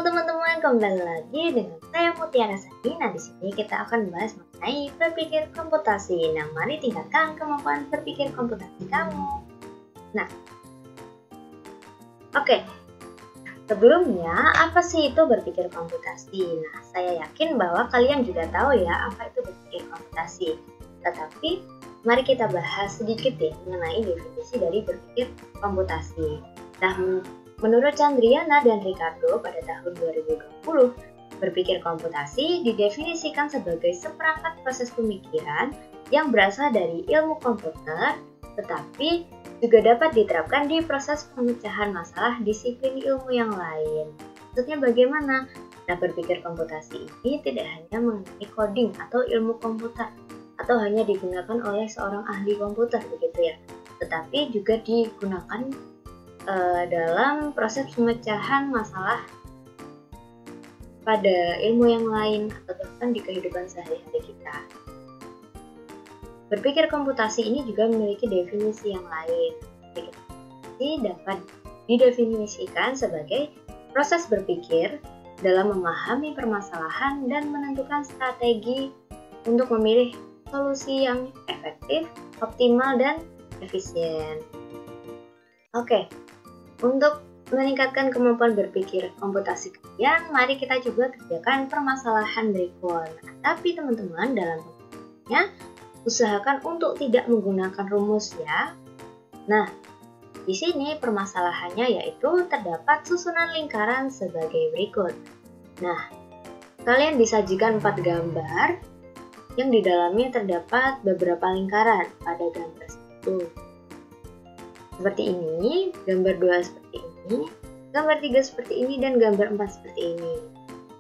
teman-teman, kembali lagi dengan saya Mutiara Sari. Nah, di sini kita akan membahas mengenai berpikir komputasi. Nah, mari tingkatkan kemampuan berpikir komputasi kamu. Nah, oke. Sebelumnya, apa sih itu berpikir komputasi? Nah, saya yakin bahwa kalian juga tahu ya apa itu berpikir komputasi. Tetapi, mari kita bahas sedikit deh mengenai definisi dari berpikir komputasi. Nah, menurut Chandriana dan Ricardo pada tahun 2020, berpikir komputasi didefinisikan sebagai seperangkat proses pemikiran yang berasal dari ilmu komputer, tetapi juga dapat diterapkan di proses pemecahan masalah disiplin ilmu yang lain. Maksudnya bagaimana? Nah, berpikir komputasi ini tidak hanya mengenai coding atau ilmu komputer, atau hanya digunakan oleh seorang ahli komputer begitu ya, tetapi juga digunakan dalam proses pemecahan masalah pada ilmu yang lain atau bahkan di kehidupan sehari-hari kita. Berpikir komputasi ini juga memiliki definisi yang lain. Berpikir komputasi dapat didefinisikan sebagai proses berpikir dalam memahami permasalahan dan menentukan strategi untuk memilih solusi yang efektif, optimal, dan efisien. Oke. Untuk meningkatkan kemampuan berpikir komputasi kalian, mari kita coba kerjakan permasalahan berikut. Nah, tapi teman-teman, dalam permasalahannya, usahakan untuk tidak menggunakan rumus ya. Nah, di sini permasalahannya yaitu terdapat susunan lingkaran sebagai berikut. Nah, kalian disajikan 4 gambar yang di dalamnya terdapat beberapa lingkaran pada gambar 1. Seperti ini, gambar 2 seperti ini, gambar 3 seperti ini, dan gambar 4 seperti ini.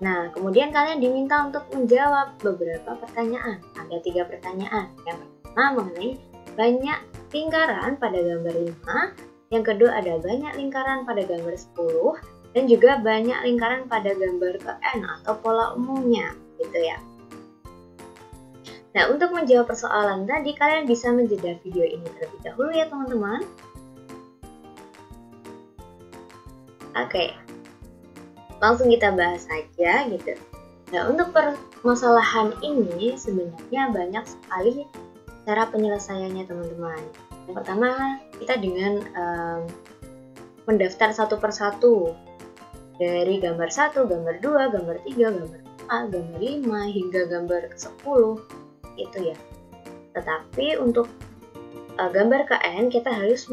Nah, kemudian kalian diminta untuk menjawab beberapa pertanyaan. Ada 3 pertanyaan. Yang pertama mengenai banyak lingkaran pada gambar 5, yang kedua ada banyak lingkaran pada gambar 10, dan juga banyak lingkaran pada gambar N atau pola umumnya, gitu ya. Nah, untuk menjawab persoalan tadi, kalian bisa menjeda video ini terlebih dahulu ya teman-teman. Oke, langsung kita bahas saja gitu. Nah, untuk permasalahan ini sebenarnya banyak sekali cara penyelesaiannya teman-teman. Yang pertama, kita dengan mendaftar satu persatu dari gambar 1, gambar 2, gambar 3, gambar 4, gambar 5, hingga gambar ke-10 itu ya. Tetapi untuk gambar ke N kita harus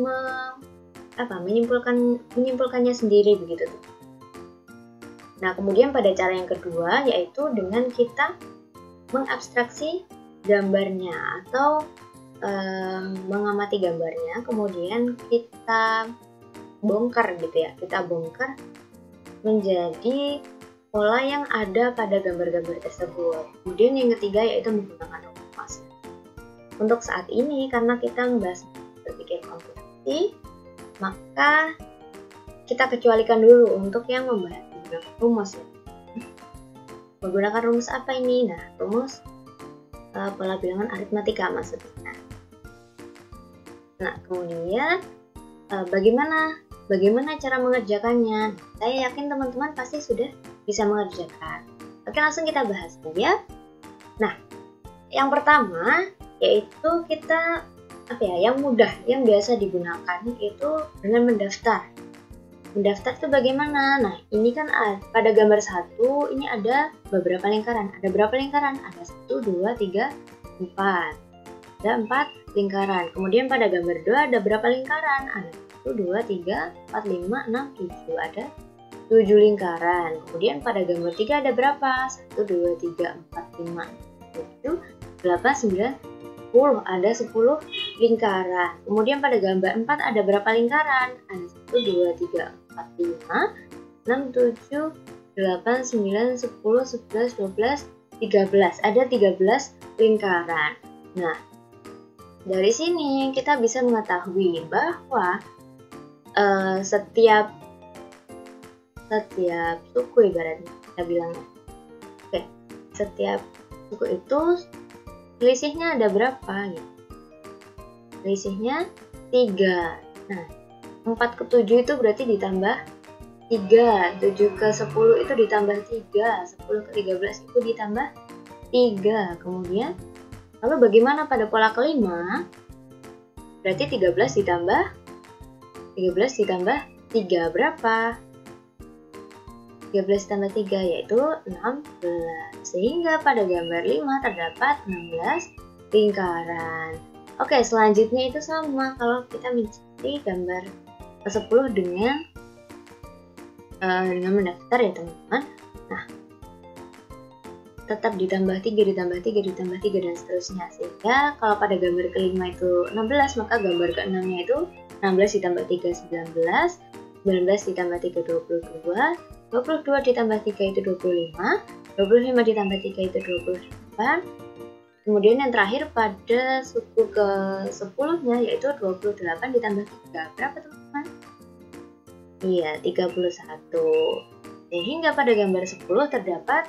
menyimpulkannya sendiri begitu tuh. Nah, kemudian pada cara yang kedua yaitu dengan kita mengabstraksi gambarnya atau mengamati gambarnya, kemudian kita bongkar gitu ya. Kita bongkar menjadi pola yang ada pada gambar-gambar tersebut. Kemudian yang ketiga yaitu menggunakan rumus. Untuk saat ini karena kita membahas berpikir komputasi, maka kita kecualikan dulu untuk yang membahas menggunakan rumus ya. Menggunakan rumus apa ini? Nah, rumus pola bilangan aritmatika maksudnya. Nah, kemudian bagaimana cara mengerjakannya? Saya yakin teman-teman pasti sudah bisa mengerjakan. Oke, langsung kita bahas ya. Nah, yang pertama yaitu kita yang mudah, yang biasa digunakan itu dengan mendaftar. Mendaftar itu bagaimana? Nah, ini kan pada gambar 1 ini ada beberapa lingkaran. Ada berapa lingkaran? Ada 1, 2, 3, 4. Ada 4 lingkaran. Kemudian pada gambar 2 ada berapa lingkaran? Ada 1, 2, 3, 4, 5, 6, 7. Ada 7 lingkaran. Kemudian pada gambar 3 ada berapa? 1, 2, 3, 4, 5, 7, 8, 9, 10. Ada 10 lingkaran. Kemudian pada gambar 4 ada berapa lingkaran? Ada 1, 2, 3, 4, 5, 6, 7, 8, 9, 10, 11, 12, 13. Ada 13 lingkaran. Nah, dari sini kita bisa mengetahui bahwa setiap suku ibaratnya kita bilang. Oke, setiap suku itu selisihnya ada berapa gitu. Selisihnya 3. Nah, 4 ke 7 itu berarti ditambah 3, 7 ke 10 itu ditambah 3, 10 ke 13 itu ditambah 3. Kemudian, lalu bagaimana pada pola kelima? Berarti 13 ditambah 3 berapa? 13 tambah 3 yaitu 16. Sehingga pada gambar 5 terdapat 16 lingkaran. Oke, selanjutnya itu sama kalau kita mencari gambar ke-10 dengan mendaftar ya teman-teman. Nah, tetap ditambah 3, ditambah 3, ditambah 3 dan seterusnya. Sehingga kalau pada gambar kelima itu 16, maka gambar ke-6-nya itu 16 ditambah 3 19, 19 ditambah 3 22, 22 ditambah 3 itu 25, 25 ditambah 3 itu 28. Kemudian yang terakhir pada suku ke-10-nya yaitu 28 ditambah 3. Berapa teman-teman? Iya, 31. Sehingga pada gambar 10 terdapat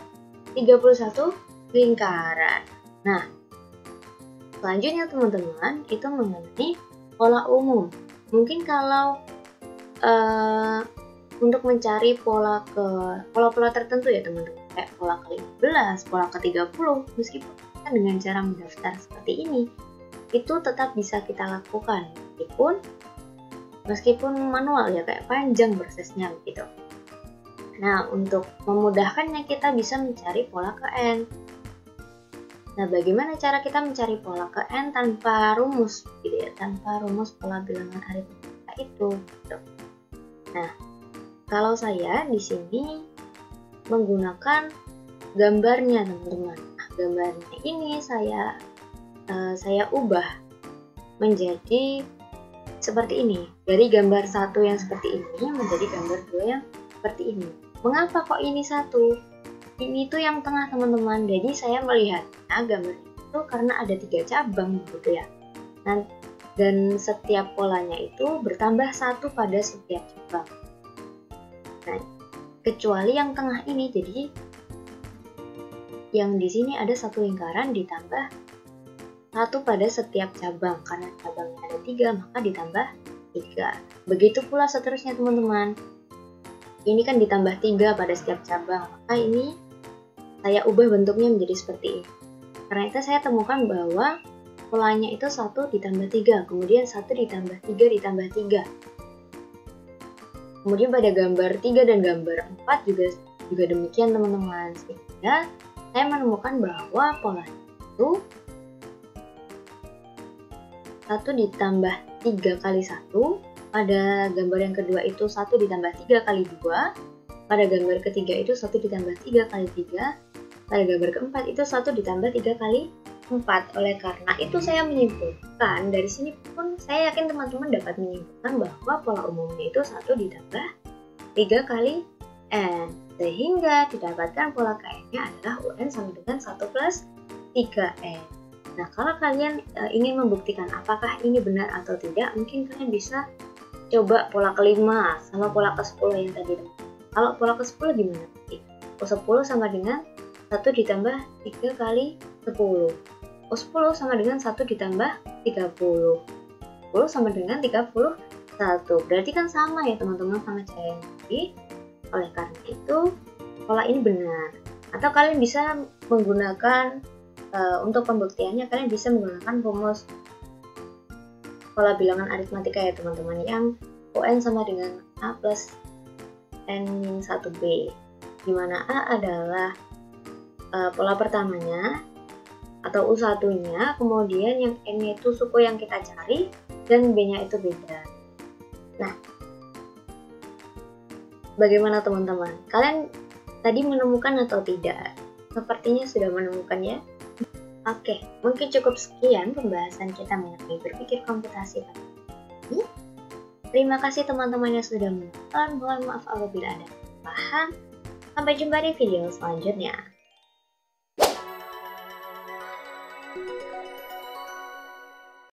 31 lingkaran. Nah, selanjutnya teman-teman itu mengenai pola umum. Mungkin kalau untuk mencari pola-pola tertentu ya teman-teman, kayak pola ke-15, pola ke-30, meskipun dengan cara mendaftar seperti ini, itu tetap bisa kita lakukan meskipun manual ya, kayak panjang prosesnya gitu. Nah, untuk memudahkannya kita bisa mencari pola ke N. Nah, bagaimana cara kita mencari pola ke N tanpa rumus gitu ya, tanpa rumus pola bilangan aritmatika itu gitu. Nah, kalau saya di sini menggunakan gambarnya teman-teman. Nah, gambarnya ini saya ubah menjadi seperti ini. Dari gambar 1 yang seperti ini menjadi gambar 2 yang seperti ini. Mengapa kok ini 1? Ini tuh yang tengah teman-teman. Jadi saya melihatnya gambar itu karena ada 3 cabang gitu ya. Dan setiap polanya itu bertambah 1 pada setiap cabang. Nah, kecuali yang tengah ini, jadi yang di sini ada 1 lingkaran ditambah 1 pada setiap cabang. Karena cabangnya ada 3, maka ditambah 3. Begitu pula seterusnya teman-teman. Ini kan ditambah 3 pada setiap cabang, maka ini saya ubah bentuknya menjadi seperti ini. Karena itu saya temukan bahwa polanya itu 1 ditambah 3, kemudian 1 ditambah 3 ditambah 3. Kemudian pada gambar 3 dan gambar 4 juga demikian teman-teman. Sehingga saya menemukan bahwa polanya itu 1 ditambah 3 kali 1. Pada gambar yang kedua itu 1 ditambah 3 kali 2. Pada gambar ketiga itu 1 ditambah 3 kali 3. Pada gambar keempat itu 1 ditambah 3 kali 4. Oleh karena itu saya menyimpulkan, dari sini pun saya yakin teman-teman dapat menyimpulkan bahwa pola umumnya itu 1 ditambah 3 kali N. Sehingga didapatkan pola KN-nya adalah UN sama dengan 1 plus 3N. Nah, kalau kalian ingin membuktikan apakah ini benar atau tidak, mungkin kalian bisa coba pola kelima sama pola ke-10 yang tadi. Kalau pola ke-10 gimana? O10 sama dengan 1 ditambah 3 kali 10. O10 sama dengan 1 ditambah 30. 10 sama dengan 31. Berarti kan sama ya teman-teman sama cara yang tadi. Oleh karena itu, pola ini benar. Atau kalian bisa menggunakan, untuk pembuktiannya, kalian bisa menggunakan rumus pola bilangan aritmatika ya teman-teman, yang UN sama dengan A plus N-1B, dimana A adalah pola pertamanya atau U1-nya, kemudian yang N-nya itu suku yang kita cari, dan B-nya itu beda. Nah, bagaimana teman-teman? Kalian tadi menemukan atau tidak? Sepertinya sudah menemukan ya. Oke, mungkin cukup sekian pembahasan kita mengenai berpikir komputasi pada ini. Terima kasih teman-teman yang sudah menonton. Mohon maaf apabila ada kesalahan. Sampai jumpa di video selanjutnya.